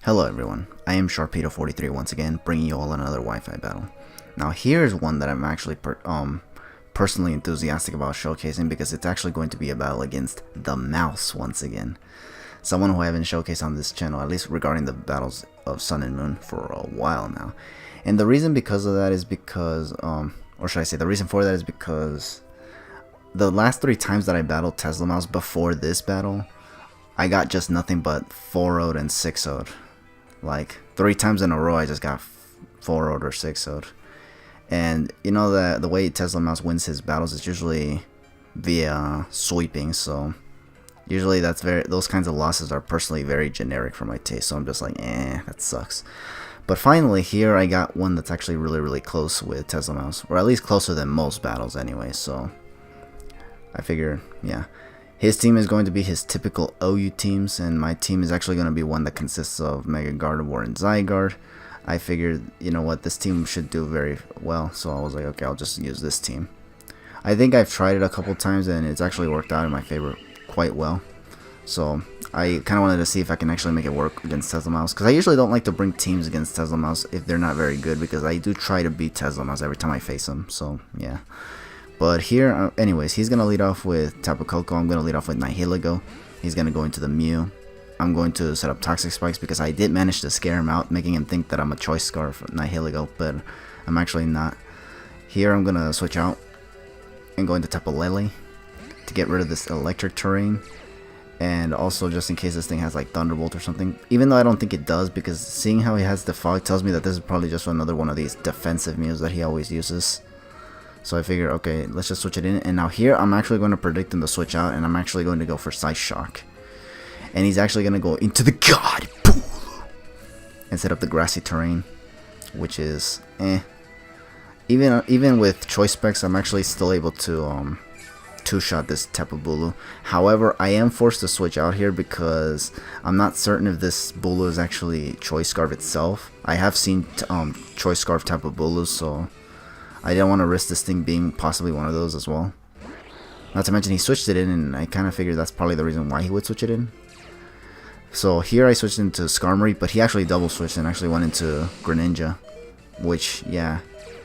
Hello everyone, I am Sharpedo43 once again, bringing you all another Wi-Fi battle. Now here's one that I'm actually personally enthusiastic about showcasing because it's actually going to be a battle against the mouse once again. Someone who I haven't showcased on this channel, at least regarding the battles of Sun and Moon, for a while now. And the reason because of that is because, or should I say the reason for that is because the last 3 times that I battled Teslamouse before this battle, I got just nothing but 4-0'd and 6-0'd. Like 3 times in a row I just got 4-0'd or 6-0'd. And you know that the way Teslamouse wins his battles is usually via sweeping, so usually those kinds of losses are personally very generic for my taste, so I'm just like, that sucks. But finally here I got one that's actually really close with Teslamouse, or at least closer than most battles anyway, so I figure, yeah. His team is going to be his typical OU teams, and my team is actually going to be one that consists of Mega Gardevoir and Zygarde. I figured, you know what, this team should do very well, so I was like, okay, I'll just use this team. I think I've tried it a couple times, and it's actually worked out in my favor quite well. So I kind of wanted to see if I can actually make it work against Teslamouse, because I usually don't like to bring teams against Teslamouse if they're not very good, because I do try to beat Teslamouse every time I face him, so yeah. But here, anyways, he's going to lead off with Tapu Koko. I'm going to lead off with Nihilego. He's going to go into the Mew. I'm going to set up Toxic Spikes because I did manage to scare him out, making him think that I'm a Choice Scarf Nihilego, but I'm actually not. Here I'm going to switch out and go into Tapu Lele to get rid of this electric terrain. And also just in case this thing has like Thunderbolt or something. Even though I don't think it does, because seeing how he has the Fog tells me that this is probably just another one of these defensive Mews that he always uses. So I figured, okay, let's just switch it in. And now here, I'm actually going to predict him to switch out, and I'm actually going to go for Psy Shock. And he's actually going to go into the God Pool and set up the grassy terrain, which is, Even with Choice Specs, I'm actually still able to two-shot this Tapu Bulu. However, I am forced to switch out here because I'm not certain if this Bulu is actually Choice Scarf itself. I have seen Choice Scarf Tapu Bulu, so I didn't want to risk this thing being possibly one of those as well. Not to mention he switched it in, and I kind of figured that's probably the reason why he would switch it in. So here I switched into Skarmory, but he actually double switched and actually went into Greninja. Which, yeah,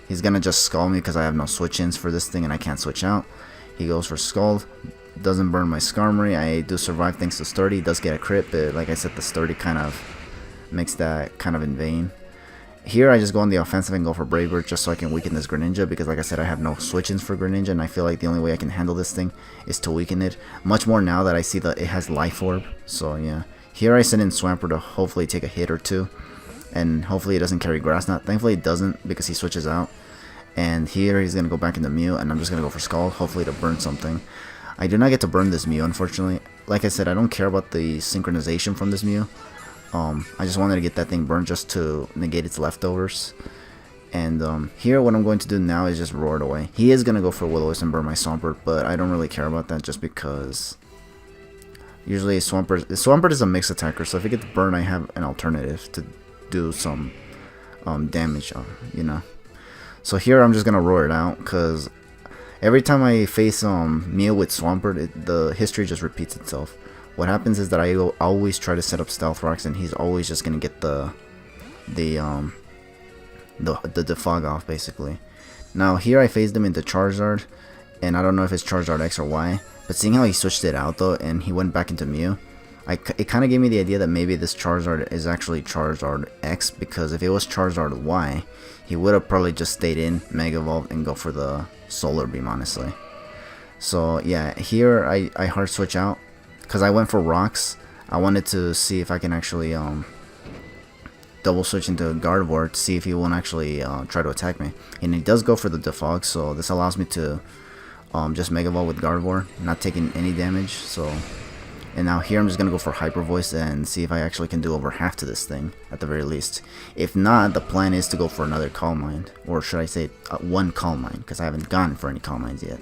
he's going to just Scald me because I have no switch-ins for this thing and I can't switch out. He goes for Scald. Doesn't burn my Skarmory. I do survive thanks to Sturdy. Does get a crit, but like I said, the Sturdy kind of makes that kind of in vain. Here I just go on the offensive and go for Brave Bird just so I can weaken this Greninja, because like I said, I have no switch-ins for Greninja, and I feel like the only way I can handle this thing is to weaken it. Much more now that I see that it has Life Orb, so yeah. Here I send in Swampert to hopefully take a hit or two, and hopefully it doesn't carry Grass Knot. Thankfully it doesn't, because he switches out. And here he's going to go back into Mew, and I'm just going to go for Scald, hopefully to burn something. I do not get to burn this Mew, unfortunately. Like I said, I don't care about the synchronization from this Mew. I just wanted to get that thing burned just to negate its leftovers. And here what I'm going to do now is just roar it away. He is going to go for Will-O-Wisp and burn my Swampert, but I don't really care about that just because usually Swampert is a mixed attacker, so if it gets burned I have an alternative to do some damage, you know. So here I'm just going to roar it out because every time I face Mew with Swampert, the history just repeats itself. What happens is that I always try to set up Stealth Rocks, and he's always just gonna get the defog off basically. Now here I phased him into Charizard, and I don't know if it's Charizard X or Y, but seeing how he switched it out though, and he went back into Mew, it kind of gave me the idea that maybe this Charizard is actually Charizard X, because if it was Charizard Y, he would have probably just stayed in, Mega Evolve, and go for the Solar Beam, honestly. So yeah, here I hard switch out. Because I went for Rocks, I wanted to see if I can actually double switch into Gardevoir to see if he won't actually try to attack me. And he does go for the defog, so this allows me to just Mega Ball with Gardevoir, not taking any damage. So, and now here I'm just going to go for Hyper Voice and see if I actually can do over half to this thing, at the very least. If not, the plan is to go for another Calm Mind, or should I say one Calm Mind, because I haven't gone for any Calm Minds yet.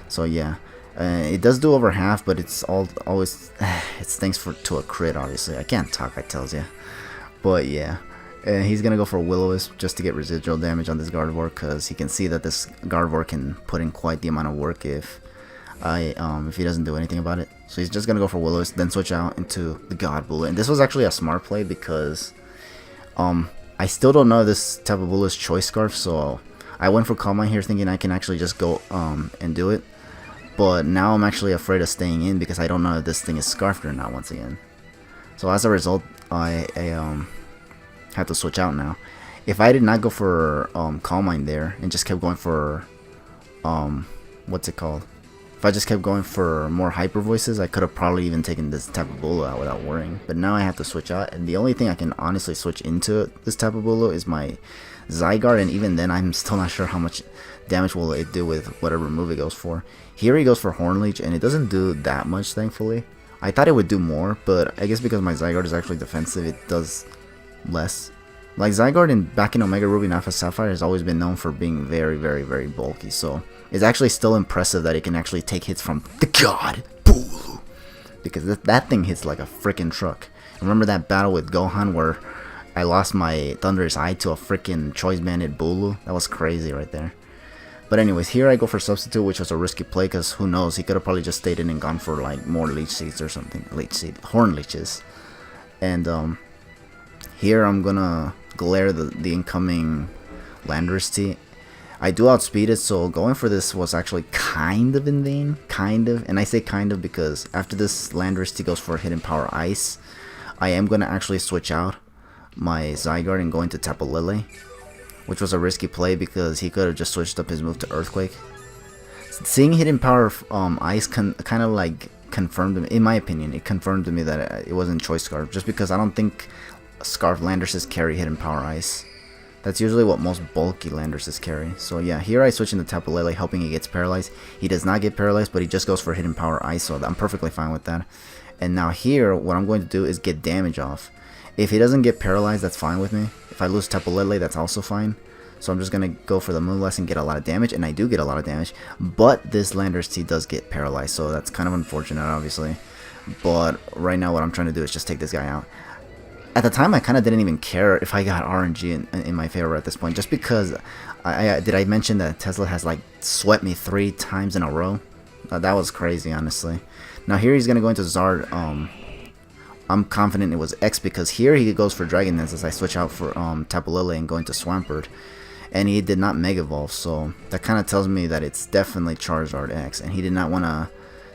So yeah. It does do over half, but it's always it's thanks to a crit, obviously. I can't talk, I tells ya. But yeah, he's gonna go for Will-O-Wisp just to get residual damage on this Gardevoir, because he can see that this Gardevoir can put in quite the amount of work if if he doesn't do anything about it. So he's just gonna go for Willows, then switch out into the God Bullet. And this was actually a smart play because I still don't know if this type of Bullet is Choice Scarf, so I went for Calm Mind here thinking I can actually just go and do it. But now I'm actually afraid of staying in because I don't know if this thing is Scarfed or not once again. So as a result, I have to switch out now. If I did not go for Calm Mind there and just kept going for what's it called? If I just kept going for more Hyper Voices, I could have probably even taken this type of Bolo out without worrying. But now I have to switch out, and the only thing I can honestly switch into this type of Bolo is my Zygarde, and even then I'm still not sure how much damage will it do with whatever move it goes for. Here he goes for Horn Leech, and it doesn't do that much, thankfully. I thought it would do more, but I guess because my Zygarde is actually defensive, it does less. Like Zygarde back in Omega Ruby and Alpha Sapphire has always been known for being very, very, very bulky, so it's actually still impressive that it can actually take hits from the God Bulu, because that thing hits like a freaking truck. Remember that battle with Gohan where I lost my Thunderous Eye to a freaking Choice Banded Bulu? That was crazy right there. But anyways, here I go for Substitute, which was a risky play because who knows, he could have probably just stayed in and gone for like more Leech Seeds or something. Horn Leeches. And here I'm gonna glare the incoming Landorus-T. I do outspeed it, so going for this was actually kind of in vain. Kind of. And I say kind of because after this Landorus-T goes for Hidden Power Ice, I am gonna actually switch out my Zygarde and go into Tapu Lele, which was a risky play because he could have just switched up his move to Earthquake. Seeing Hidden Power Ice kind of like confirmed, in my opinion, it confirmed to me that it wasn't Choice Scarf, just because I don't think Scarf Landorses carry Hidden Power Ice. That's usually what most bulky Landorses carry. So yeah, here I switch into Tapu Lele, hoping he gets paralyzed. He does not get paralyzed, but he just goes for Hidden Power Ice, so I'm perfectly fine with that. And now here, what I'm going to do is get damage off. If he doesn't get paralyzed, that's fine with me. If I lose Tapu Lele, that's also fine. So I'm just going to go for the Moonblast and get a lot of damage, and I do get a lot of damage. But this Landorus-T does get paralyzed, so that's kind of unfortunate, obviously. But right now what I'm trying to do is just take this guy out. At the time, I kind of didn't even care if I got RNG in my favor at this point, just because did I mention that Tesla has like swept me 3 times in a row? That was crazy, honestly. Now here he's gonna go into Zard. I'm confident it was X because here he goes for Dragon Dance as I switch out for Tapu Lele and go into Swampert, and he did not Mega Evolve, so that kind of tells me that it's definitely Charizard X, and he did not want to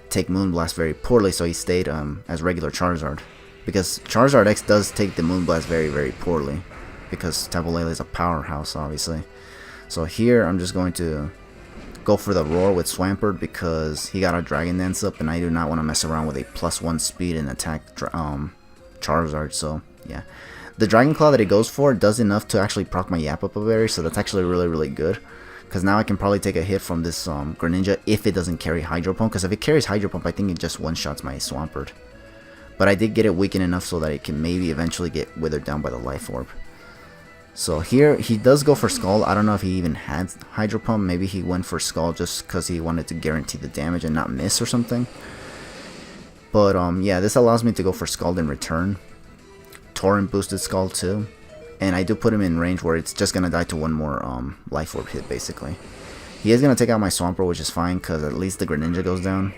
take Moonblast very poorly, so he stayed as regular Charizard. Because Charizard X does take the Moonblast very, very poorly. Because Tapu Lele is a powerhouse, obviously. So here, I'm just going to go for the Roar with Swampert because he got a Dragon Dance up, and I do not want to mess around with a +1 speed and attack Charizard. So yeah, the Dragon Claw that he goes for does enough to actually proc my Yappa Berry, so that's actually really, really good. Because now I can probably take a hit from this Greninja if it doesn't carry Hydro Pump. Because if it carries Hydro Pump, I think it just one-shots my Swampert. But I did get it weakened enough so that it can maybe eventually get withered down by the Life Orb. So here, he does go for Skull. I don't know if he even had Hydro Pump. Maybe he went for Skull just because he wanted to guarantee the damage and not miss or something. But yeah, this allows me to go for Scald in return. Torrent boosted Skull too. And I do put him in range where it's just going to die to one more Life Orb hit, basically. He is going to take out my Swampert, which is fine because at least the Greninja goes down.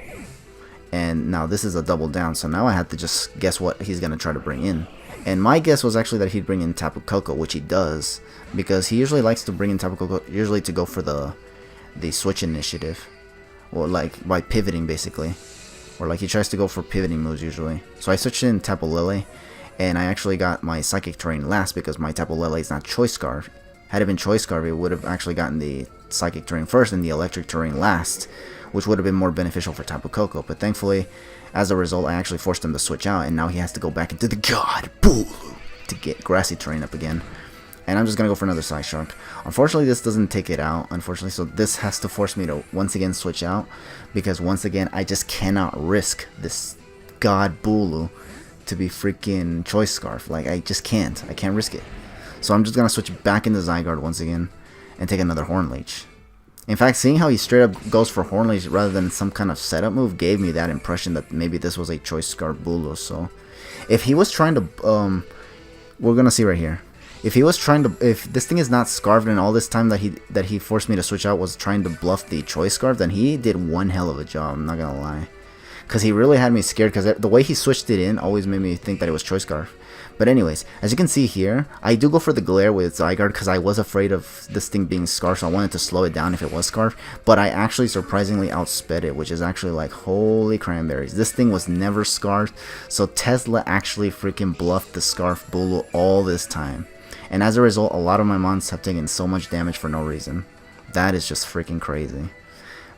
And now this is a double down, so now I have to just guess what he's going to try to bring in. And my guess was actually that he'd bring in Tapu Koko, which he does, because he usually likes to bring in Tapu Koko, usually to go for the switch initiative, or like by pivoting basically, or like he tries to go for pivoting moves usually. So I switched in Tapu Lele, and I actually got my Psychic Terrain last because my Tapu Lele is not Choice Scarf. Had it been Choice Scarf, it would have actually gotten the Psychic Terrain first and the Electric Terrain last, which would have been more beneficial for Tapu Koko. But thankfully, as a result, I actually forced him to switch out, and now he has to go back into the God Bulu to get Grassy Terrain up again. And I'm just going to go for another Side Shark. Unfortunately, this doesn't take it out, unfortunately, so this has to force me to once again switch out, because once again, I just cannot risk this God Bulu to be freaking Choice Scarf. Like, I just can't. I can't risk it. So I'm just going to switch back into Zygarde once again and take another Horn Leech. In fact, seeing how he straight up goes for Horn Leech rather than some kind of setup move gave me that impression that maybe this was a Choice Scarf Bulu. So if he was trying to, we're going to see right here. If he was trying to, if this thing is not scarfed and all this time that he forced me to switch out was trying to bluff the choice scarf, then he did one hell of a job, I'm not gonna lie. Because he really had me scared, because the way he switched it in always made me think that it was choice scarf. But anyways, as you can see here, I do go for the glare with Zygarde because I was afraid of this thing being scarf, so I wanted to slow it down if it was scarf. But I actually surprisingly outsped it, which is actually like, holy cranberries. This thing was never scarfed, so Tesla actually freaking bluffed the scarf Bulu all this time. And as a result, a lot of my mons have taken so much damage for no reason. That is just freaking crazy.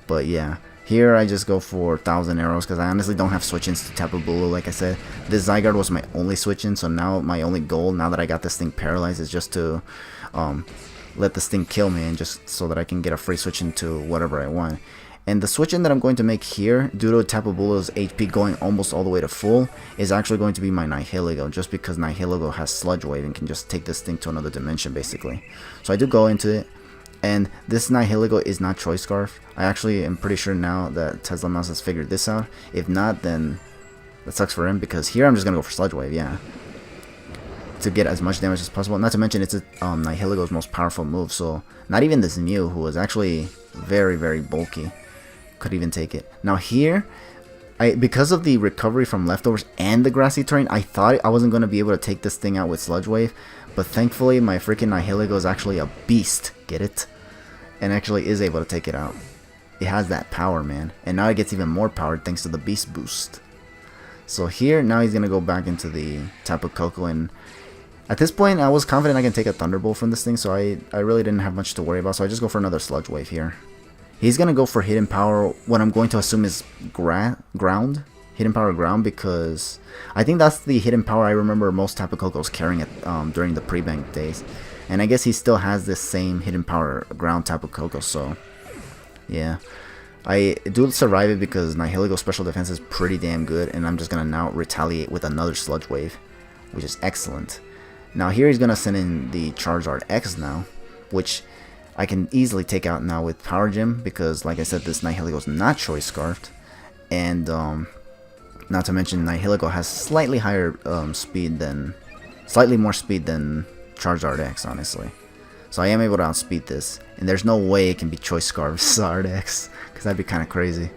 But yeah. Here I just go for 1,000 arrows because I honestly don't have switch-ins to Tapu Bulu. Like I said, this Zygarde was my only switch-in, so now my only goal, now that I got this thing paralyzed, is just to let this thing kill me, and just so that I can get a free switch-in to whatever I want. And the switch-in that I'm going to make here, due to Tapu Bulu's HP going almost all the way to full, is actually going to be my Nihilego, just because Nihilego has Sludge Wave and can just take this thing to another dimension, basically. So I do go into it. And this Nihilego is not Choice Scarf. I actually am pretty sure now that Teslamouse has figured this out. If not, then that sucks for him, because here I'm just going to go for Sludge Wave, yeah. To get as much damage as possible. Not to mention, it's Nihilego's most powerful move, so not even this Mew, who was actually very, very bulky, could even take it. Now here, because of the recovery from leftovers and the grassy terrain, I thought I wasn't going to be able to take this thing out with Sludge Wave. But thankfully, my freaking Nihilego is actually a beast. Get it? And actually is able to take it out. It has that power, man. And now it gets even more powered thanks to the beast boost. So here, now he's going to go back into the Tapu Koko. And at this point, I was confident I can take a Thunderbolt from this thing. So I really didn't have much to worry about. So I just go for another Sludge Wave here. He's going to go for Hidden Power. What I'm going to assume is Ground. Hidden Power Ground, because I think that's the Hidden Power I remember most Tapu Kokos carrying it during the pre-bank days. And I guess he still has this same Hidden Power Ground Tapu Koko, so yeah. I do survive it because Nihilego's special defense is pretty damn good, and I'm just going to now retaliate with another Sludge Wave, which is excellent. Now here he's going to send in the Charizard X now, which I can easily take out now with Power Gem, because like I said, this Nihilego's not Choice Scarfed, and not to mention Nihilego has slightly higher slightly more speed than Charizard X, honestly. So I am able to outspeed this, and there's no way it can be Choice Scarf Charizard X, because that'd be kind of crazy.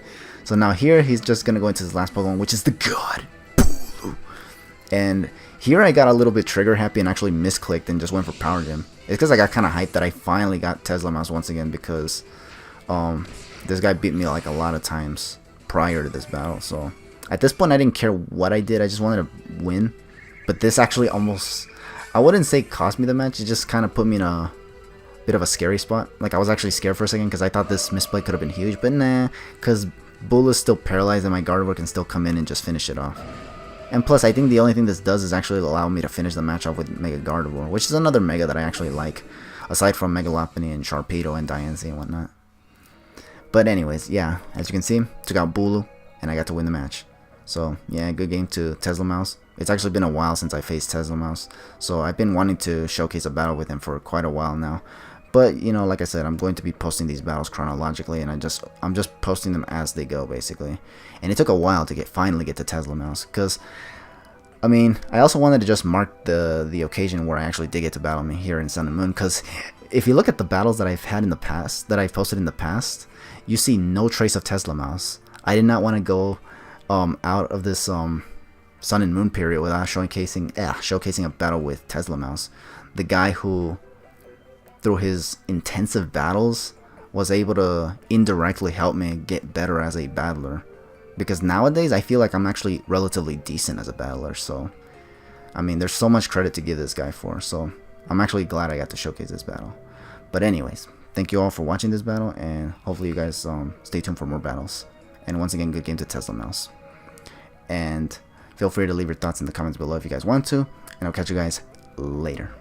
So now here he's just gonna go into his last Pokemon, which is the God Bulu. And here I got a little bit trigger happy and actually misclicked and just went for Power Gem. It's because I got kind of hyped that I finally got Teslamouse once again, because this guy beat me like a lot of times prior to this battle. So at this point I didn't care what I did, I just wanted to win. But this actually almost, I wouldn't say cost me the match, it just kind of put me in a bit of a scary spot. Like, I was actually scared for a second because I thought this misplay could have been huge, but nah, because Bull is still paralyzed and my Gardevoir can still come in and just finish it off. And plus, I think the only thing this does is actually allow me to finish the match off with Mega Gardevoir, which is another Mega that I actually like, aside from Mega Lopunny and Sharpedo and Diancie and whatnot. But anyways, yeah, as you can see, took out Bulu, and I got to win the match. So, yeah, good game to Teslamouse. It's actually been a while since I faced Teslamouse, so I've been wanting to showcase a battle with him for quite a while now. But, you know, like I said, I'm going to be posting these battles chronologically, and I'm just posting them as they go, basically. And it took a while to finally get to Teslamouse, because, I mean, I also wanted to just mark the occasion where I actually did get to battle me here in Sun and Moon, because if you look at the battles that I've had in the past, that I've posted in the past, you see no trace of Teslamouse. I did not want to go out of this Sun and Moon period without showcasing a battle with Teslamouse, the guy who, through his intensive battles, was able to indirectly help me get better as a battler. Because nowadays, I feel like I'm actually relatively decent as a battler, so, I mean, there's so much credit to give this guy for, so I'm actually glad I got to showcase this battle. But anyways, thank you all for watching this battle, and hopefully you guys stay tuned for more battles. And once again, good game to Teslamouse. And feel free to leave your thoughts in the comments below if you guys want to, and I'll catch you guys later.